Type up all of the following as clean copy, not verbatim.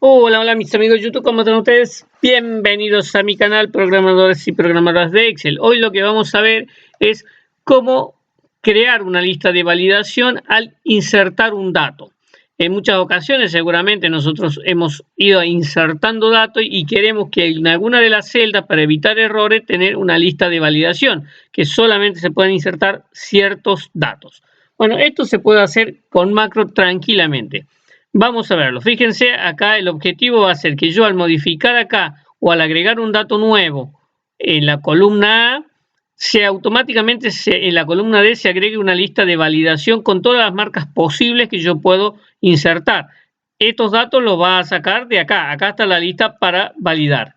Hola, hola mis amigos de YouTube, ¿cómo están ustedes? Bienvenidos a mi canal Programadores y Programadoras de Excel. Hoy lo que vamos a ver es cómo crear una lista de validación al insertar un dato. En muchas ocasiones seguramente nosotros hemos ido insertando datos y queremos que en alguna de las celdas, para evitar errores, tener una lista de validación, que solamente se pueden insertar ciertos datos. Bueno, esto se puede hacer con macro tranquilamente. Vamos a verlo. Fíjense, acá el objetivo va a ser que yo al modificar acá o al agregar un dato nuevo en la columna A, automáticamente en la columna D se agregue una lista de validación con todas las marcas posibles que yo puedo insertar. Estos datos los va a sacar de acá. Acá está la lista para validar.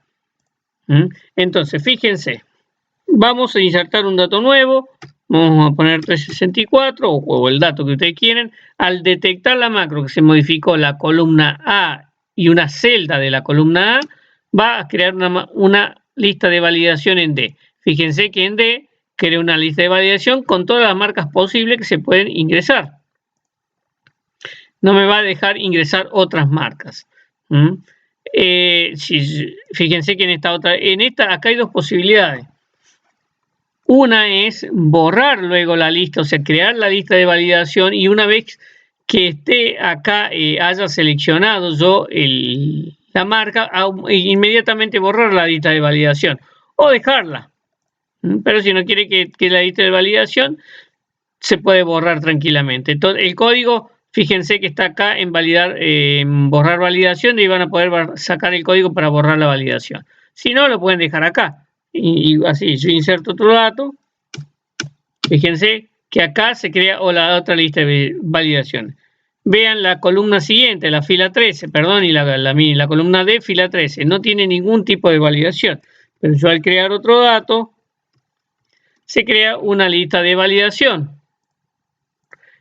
Entonces, fíjense, vamos a insertar un dato nuevo. Vamos a poner 364 o el dato que ustedes quieren. Al detectar la macro que se modificó la columna A y una celda de la columna A, va a crear una lista de validación en D. Fíjense que en D crea una lista de validación con todas las marcas posibles que se pueden ingresar. No me va a dejar ingresar otras marcas. Fíjense que en esta acá hay dos posibilidades. Una es borrar luego la lista, o sea, crear la lista de validación y una vez que esté acá, haya seleccionado yo la marca, inmediatamente borrar la lista de validación o dejarla. Pero si no quiere que la lista de validación, se puede borrar tranquilamente. Entonces, el código, fíjense que está acá en borrar validación y van a poder sacar el código para borrar la validación. Si no, lo pueden dejar acá. Y así, yo inserto otro dato. Fíjense que acá se crea la otra lista de validación. Vean la columna siguiente, la fila 13, perdón, y la columna D, fila 13. No tiene ningún tipo de validación. Pero yo al crear otro dato, se crea una lista de validación,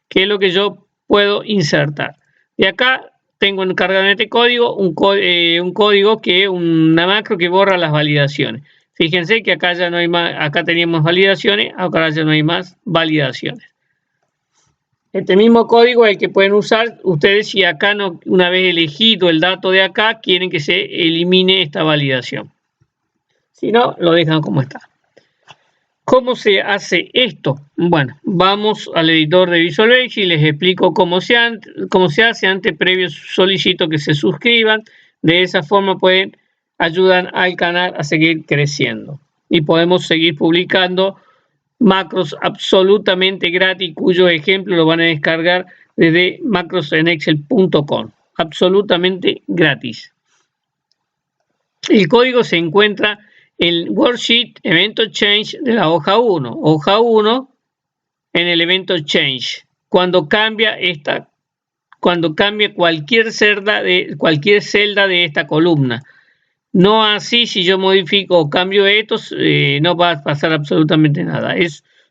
que es lo que yo puedo insertar. Y acá tengo encargado en este código un código una macro que borra las validaciones. Fíjense que acá ya no hay más, acá teníamos validaciones, ahora ya no hay más validaciones. Este mismo código es el que pueden usar ustedes si acá no, una vez elegido el dato de acá, quieren que se elimine esta validación. Si no, lo dejan como está. ¿Cómo se hace esto? Bueno, vamos al editor de Visual Basic y les explico cómo se hace. Antes, previo, solicito que se suscriban. De esa forma ayudan al canal a seguir creciendo. Y podemos seguir publicando macros absolutamente gratis, cuyo ejemplo lo van a descargar desde macrosenexcel.com. Absolutamente gratis. El código se encuentra el worksheet evento change de la hoja 1. Hoja 1 en el evento change. Cuando cambia cualquier celda de esta columna. No así si yo modifico o cambio estos, no va a pasar absolutamente nada.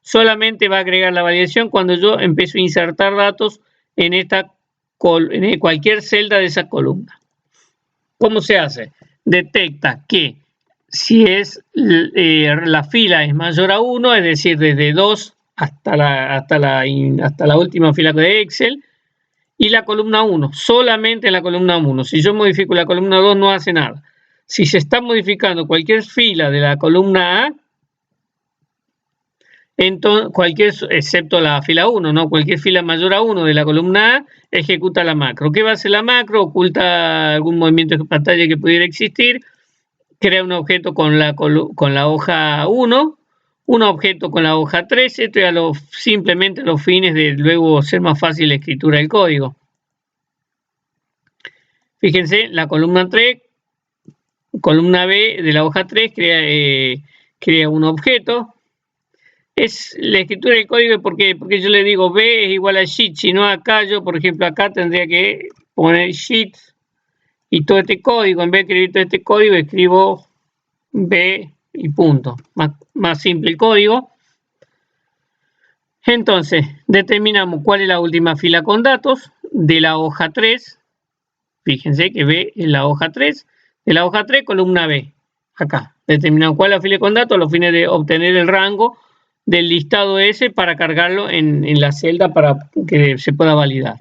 Solamente va a agregar la validación cuando yo empiezo a insertar datos en cualquier celda de esa columna. ¿Cómo se hace? Detecta que si la fila es mayor a 1, es decir, desde 2 hasta la última fila de Excel, y la columna 1, solamente en la columna 1. Si yo modifico la columna 2, no hace nada. Si se está modificando cualquier fila de la columna A, entonces excepto la fila 1, ¿no? Cualquier fila mayor a 1 de la columna A, ejecuta la macro. ¿Qué va a hacer la macro? Oculta algún movimiento de pantalla que pudiera existir. Crea un objeto con la hoja 1, un objeto con la hoja 3, esto ya simplemente a los fines de luego ser más fácil la escritura del código. Fíjense, la columna 3, columna B de la hoja 3 crea un objeto. Es la escritura del código porque yo le digo B es igual a sheet, si no acá yo, por ejemplo, acá tendría que poner sheet. Y todo este código, en vez de escribir todo este código, escribo B y punto. Más simple el código. Entonces, determinamos cuál es la última fila con datos de la hoja 3. Fíjense que B es la hoja 3. De la hoja 3, columna B. Acá. Determinamos cuál es la fila con datos a los fines de obtener el rango del listado S para cargarlo en la celda para que se pueda validar.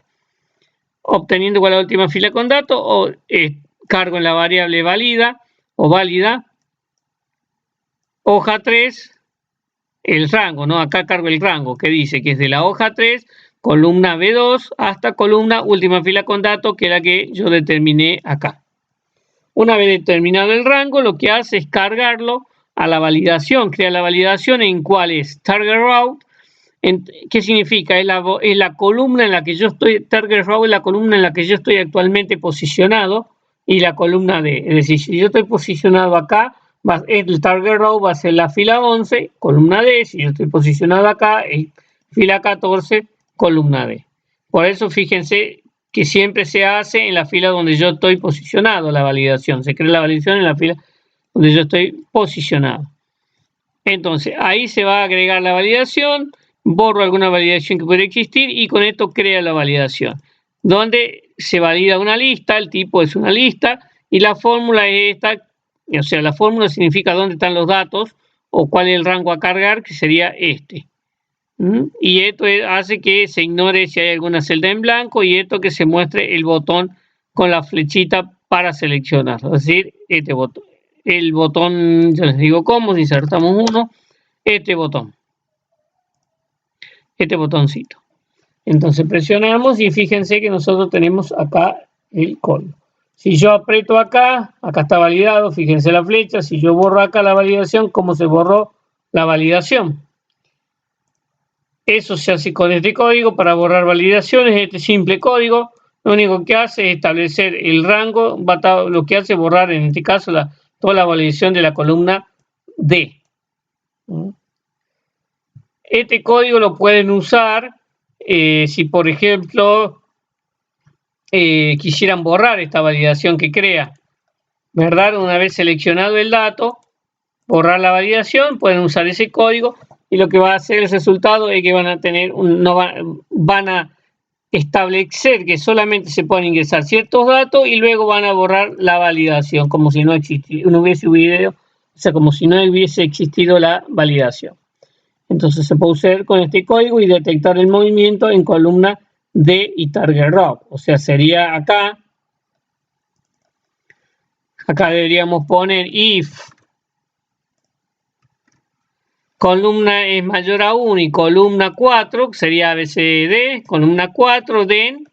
Obteniendo cuál es la última fila con datos o cargo en la variable válida o válida. Hoja 3, el rango, ¿no? Acá cargo el rango que dice que es de la hoja 3, columna B2 hasta columna última fila con datos, que es la que yo determiné acá. Una vez determinado el rango, lo que hace es cargarlo a la validación, crea la validación en cuál es target route. ¿Qué significa? Es la columna en la que yo estoy, target row es la columna en la que yo estoy actualmente posicionado y la columna D. Es decir, si yo estoy posicionado acá, el target row va a ser la fila 11, columna D. Si yo estoy posicionado acá, es fila 14, columna D. Por eso fíjense que siempre se hace en la fila donde yo estoy posicionado la validación. Se crea la validación en la fila donde yo estoy posicionado. Entonces, ahí se va a agregar la validación. Borro alguna validación que puede existir y con esto crea la validación, donde se valida una lista, el tipo es una lista y la fórmula es esta, o sea, la fórmula significa dónde están los datos o cuál es el rango a cargar, que sería este. Y esto hace que se ignore si hay alguna celda en blanco y esto que se muestre el botón con la flechita para seleccionar, es decir, este botón. El botón, ya les digo cómo, si insertamos uno, este botón. Este botoncito. Entonces presionamos y fíjense que nosotros tenemos acá el código. Si yo aprieto acá, acá está validado, fíjense la flecha. Si yo borro acá la validación, ¿cómo se borró la validación? Eso se hace con este código para borrar validaciones, este simple código. Lo único que hace es establecer el rango, lo que hace es borrar en este caso toda la validación de la columna D. Este código lo pueden usar si, por ejemplo, quisieran borrar esta validación que crea, ¿verdad? Una vez seleccionado el dato, borrar la validación, pueden usar ese código y lo que va a hacer el resultado es que van a tener, van a establecer que solamente se pueden ingresar ciertos datos y luego van a borrar la validación, como si no hubiese o sea, como si no hubiese existido la validación. Entonces se puede usar con este código y detectar el movimiento en columna D y target row. O sea, sería acá. Acá deberíamos poner if columna es mayor a 1 y columna 4, que sería ABCD, columna 4, den.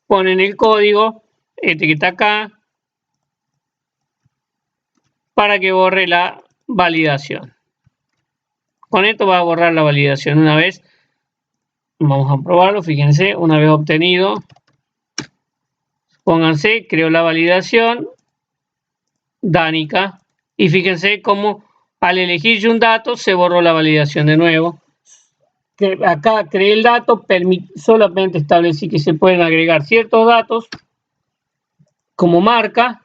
Ponen el código, este que está acá, para que borre la validación. Con esto va a borrar la validación una vez. Vamos a probarlo, fíjense, una vez obtenido. Pónganse, creo la validación. Danica. Y fíjense cómo al elegir yo un dato se borró la validación de nuevo. Acá creé el dato, solamente establecí que se pueden agregar ciertos datos como marca,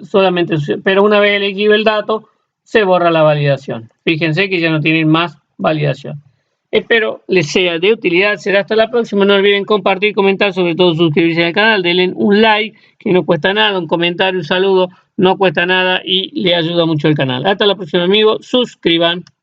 solamente, pero una vez elegido el dato, se borra la validación. Fíjense que ya no tienen más validación. Espero les sea de utilidad. Será hasta la próxima. No olviden compartir, comentar, sobre todo suscribirse al canal. Denle un like, que no cuesta nada. Un comentario, un saludo, no cuesta nada y le ayuda mucho al canal. Hasta la próxima, amigos. Suscriban.